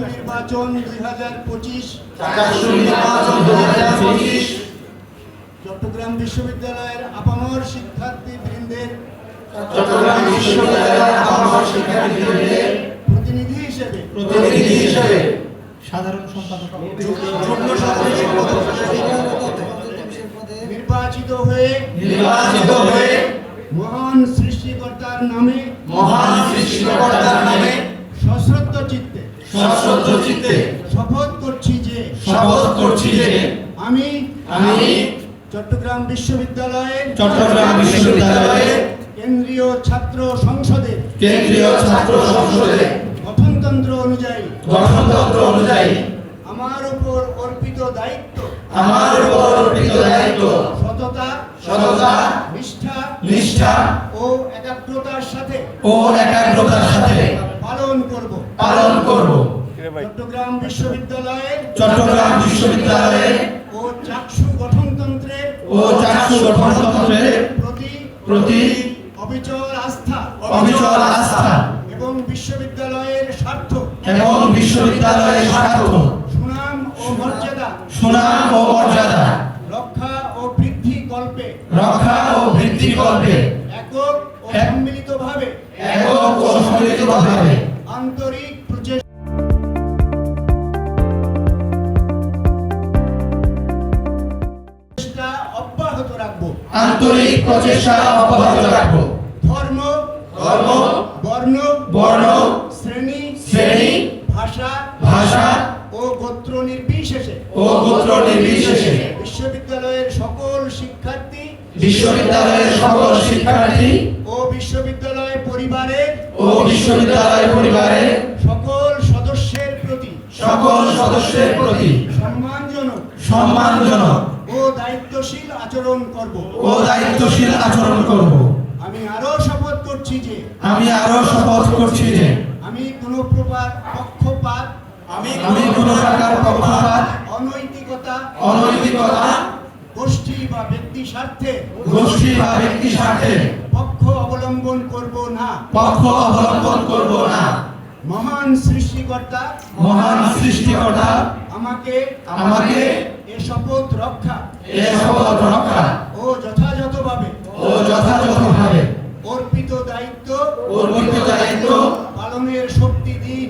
নির্বাচন 2025 চট্টগ্রাম বিশ্ববিদ্যালয়ের আপামর শিক্ষার্থীবৃন্দের প্রতিনিধি হিসেবে সাধারণ সম্পাদক নির্বাচিত হয়ে মহান সৃষ্টিকর্তার নামে সশ্রদ্ধ চিত্তে শপথ করছি যে আমি চট্টগ্রাম বিশ্ববিদ্যালয়ের কেন্দ্রীয় ছাত্র সংসদের গঠনতন্ত্র অনুযায়ী আমার উপর অর্পিত দায়িত্ব সততা নিষ্ঠা ও একাগ্রতার সাথে পালন করব। চট্টগ্রাম বিশ্ববিদ্যালয়ের ও চাকসু গঠনতন্ত্রের প্রতি অবিচল আস্থা এবং বিশ্ববিদ্যালয়ের স্বার্থ সুনাম ও মর্যাদা রক্ষা ও বৃদ্ধি কল্পে একক ও সম্মিলিতভাবে আন্তরিক প্রচেষ্টা অব্যাহত রাখবো। ধর্ম বর্ণ শ্রেণী ভাষা ও গোত্র নির্বিশেষে বিশ্ববিদ্যালয়ের সকল শিক্ষার্থী ও বিশ্ববিদ্যালয় পরিবারের সকল সদস্যের প্রতি সম্মানজনক ও দায়িত্বশীল আচরণ করব। আমি আরো শপথ করছি যে আমি কোনো প্রকার পক্ষপাত অনৈতিকতা গোষ্ঠী বা ব্যক্তি স্বার্থে পক্ষ অবলম্বন করব না। মহান সৃষ্টিকর্তা আমাকে এ শপথ রক্ষা ও যথাযথভাবে অর্পিত দায়িত্ব পালনের শক্তি দিন।